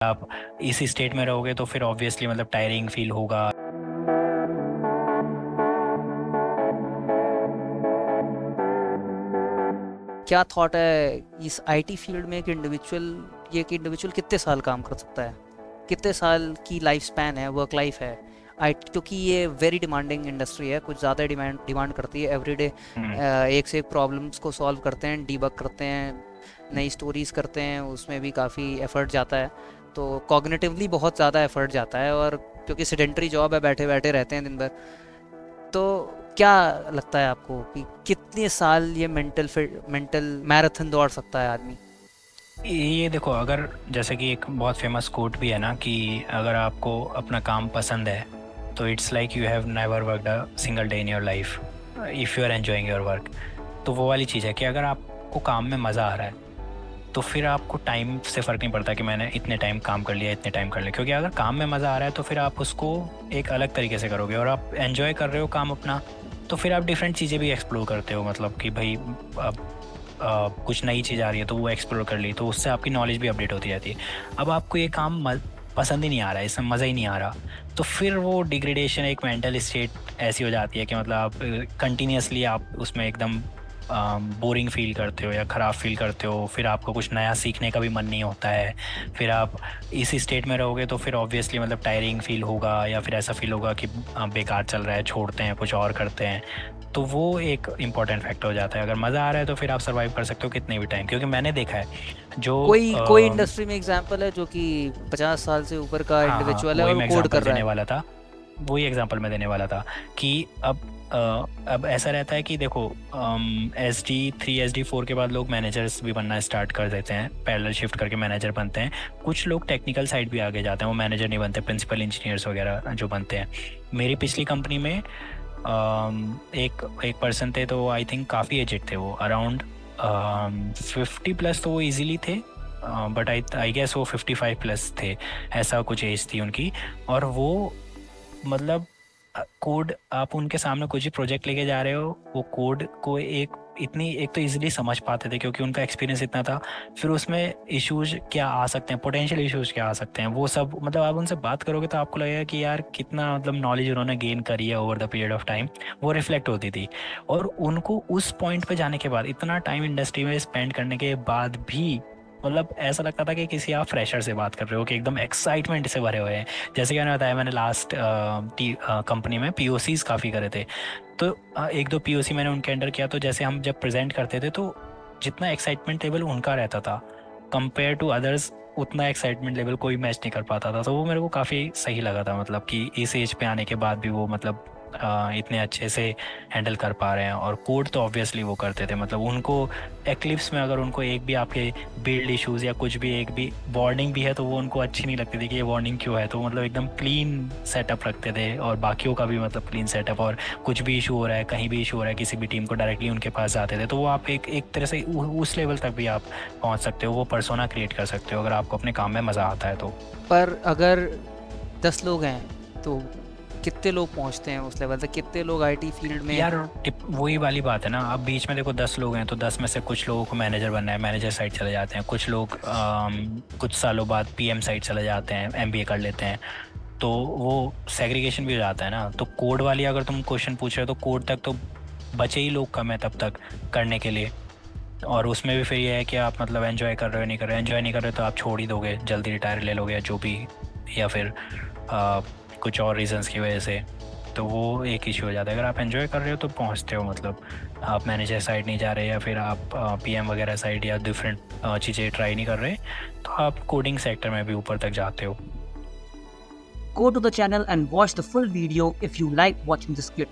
आप इस स्टेट में रहोगे तो फिर ऑब्वियसली मतलब टायरिंग फील होगा। क्या थॉट है इस आईटी फील्ड में एक इंडिविजुअल, ये कि इंडिविजुअल कितने साल काम कर सकता है, कितने साल की लाइफ स्पैन है, वर्क लाइफ है आईटी, क्योंकि ये वेरी डिमांडिंग इंडस्ट्री है, कुछ ज़्यादा डिमांड डिमांड करती है एवरीडे। हम्म। एक से एक प्रॉब्लम्स को सॉल्व करते हैं, डीबग करते हैं, नई स्टोरीज करते हैं, उसमें भी काफ़ी एफर्ट जाता है। तो कॉग्निटिवली बहुत ज़्यादा एफर्ट जाता है, और क्योंकि सेडेंटरी जॉब है, बैठे बैठे रहते हैं दिन भर। तो क्या लगता है आपको कि कितने साल ये मेंटल मैराथन दौड़ सकता है आदमी? ये देखो, अगर जैसे कि एक बहुत फेमस कोट भी है ना कि अगर आपको अपना काम पसंद है तो it's like you have never worked a single day in your life if you are enjoying your work. तो वो वाली चीज़ है कि अगर आपको काम में मज़ा आ रहा है तो फिर आपको टाइम से फ़र्क नहीं पड़ता कि मैंने इतने टाइम काम कर लिया, इतने टाइम कर लिया। क्योंकि अगर काम में मज़ा आ रहा है तो फिर आप उसको एक अलग तरीके से करोगे और आप एंजॉय कर रहे हो काम अपना, तो फिर आप डिफरेंट चीज़ें भी एक्सप्लोर करते हो। मतलब कि भाई अब कुछ नई चीज़ आ रही है तो वो एक्सप्लोर कर ली, तो उससे आपकी नॉलेज भी अपडेट होती रहती है। अब आपको ये काम पसंद ही नहीं आ रहा है, इसमें मज़ा ही नहीं आ रहा, तो फिर वो डिग्रेडेशन, एक मेंटल स्टेट ऐसी हो जाती है कि मतलब आप कंटिन्यूसली आप उसमें एकदम बोरिंग फील करते हो या ख़राब फील करते हो। फिर आपको कुछ नया सीखने का भी मन नहीं होता है। फिर आप इस स्टेट में रहोगे तो फिर ऑब्वियसली मतलब टायरिंग फील होगा या फिर ऐसा फील होगा कि बेकार चल रहा है, छोड़ते हैं, कुछ और करते हैं। तो वो एक इम्पॉर्टेंट फैक्टर हो जाता है। अगर मज़ा आ रहा है तो फिर आप सर्वाइव कर सकते हो कितने भी टाइम, क्योंकि मैंने देखा है जो कोई इंडस्ट्री में एग्जांपल है जो कि 50 साल से ऊपर का हाँ हाँ, इंडिविजुअल है वही और वो मैं कोड एग्जांपल कर रहा देने है? वाला था। वही एग्जांपल मैं देने वाला था कि अब ऐसा रहता है कि देखो, SD 3 SD 4 के बाद लोग मैनेजर्स भी बनना स्टार्ट कर देते हैं, पैरेलल शिफ्ट करके मैनेजर बनते हैं। कुछ लोग टेक्निकल साइड भी आगे जाते हैं, वो मैनेजर नहीं बनते, प्रिंसिपल इंजीनियर्स वगैरह जो बनते हैं। मेरी पिछली कंपनी में एक एक पर्सन थे, तो आई थिंक काफ़ी एजेड थे वो, अराउंड 50 प्लस तो वो इजीली थे। बट आई आई गेस वो 55 प्लस थे, ऐसा कुछ एज थी उनकी। और वो मतलब कोड, आप उनके सामने कुछ भी प्रोजेक्ट लेके जा रहे हो, वो कोड को एक तो इजीली समझ पाते थे क्योंकि उनका एक्सपीरियंस इतना था। फिर उसमें इश्यूज क्या आ सकते हैं, पोटेंशियल इश्यूज क्या आ सकते हैं, वो सब मतलब आप उनसे बात करोगे तो आपको लगेगा कि यार कितना मतलब नॉलेज उन्होंने गेन करी है over the period of time, वो रिफ्लेक्ट होती थी। और उनको उस पॉइंट पे जाने के बाद, इतना टाइम इंडस्ट्री में स्पेंड करने के बाद भी, मतलब ऐसा लगता था कि किसी आप फ्रेशर से बात कर रहे हो, कि एकदम एक्साइटमेंट से भरे हुए हैं। जैसे कि मैंने बताया, मैंने लास्ट कंपनी में POCs काफ़ी करे थे। तो एक दो POC मैंने उनके अंडर किया, तो जैसे हम जब प्रेजेंट करते थे तो जितना एक्साइटमेंट लेवल उनका रहता था कंपेयर टू अदर्स, उतना एक्साइटमेंट लेवल कोई मैच नहीं कर पाता था। तो वो मेरे को काफ़ी सही लगा था, मतलब कि इस एज पे आने के बाद भी वो मतलब इतने अच्छे से हैंडल कर पा रहे हैं। और कोड तो ऑब्वियसली वो करते थे, मतलब उनको एक्लिप्स में अगर उनको एक भी आपके बिल्ड इश्यूज या कुछ भी, एक भी वार्निंग भी है तो वो उनको अच्छी नहीं लगती थी कि ये वार्निंग क्यों है। तो मतलब एकदम क्लीन सेटअप रखते थे, और बाकियों का भी मतलब क्लीन सेटअप। और कुछ भी इशू हो रहा है, कहीं भी इशू हो रहा है किसी भी टीम को, डायरेक्टली उनके पास जाते थे। तो वो आप एक तरह से उस लेवल तक भी आप पहुंच सकते हो, वो पर्सोना क्रिएट कर सकते हो अगर आपको अपने काम में मज़ा आता है तो। पर अगर 10 लोग हैं तो कितने लोग पहुंचते हैं उस लेवल तक, कितने लोग आईटी फील्ड में? यार वही वाली बात है ना, अब बीच में देखो 10 लोग हैं तो 10 में से कुछ लोगों को मैनेजर बनना है, मैनेजर साइड चले जाते हैं। कुछ लोग कुछ सालों बाद PM साइड चले जाते हैं, MBA कर लेते हैं। तो वो सेग्रीगेशन भी हो जाता है ना। तो कोड वाली अगर तुम क्वेश्चन पूछ रहे हो तो कोड तक तो बचे ही लोग कम है तब तक करने के लिए। और उसमें भी फिर ये है कि आप मतलब एंजॉय कर रहे हो नहीं कर रहे हो, एंजॉय नहीं कर रहे हो तो आप छोड़ ही दोगे, जल्दी रिटायर ले लोगे या जो भी, या फिर आ, कुछ और रीजंस की वजह से। तो वो एक इशू हो जाता है। अगर आप एंजॉय कर रहे हो तो पहुंचते हो, मतलब आप मैनेजर साइड नहीं जा रहे या फिर आप PM वगैरह साइड या डिफरेंट चीज़ें ट्राई नहीं कर रहे, तो आप कोडिंग सेक्टर में भी ऊपर तक जाते हो। Go to the channel and watch the full video if you like watching this clip.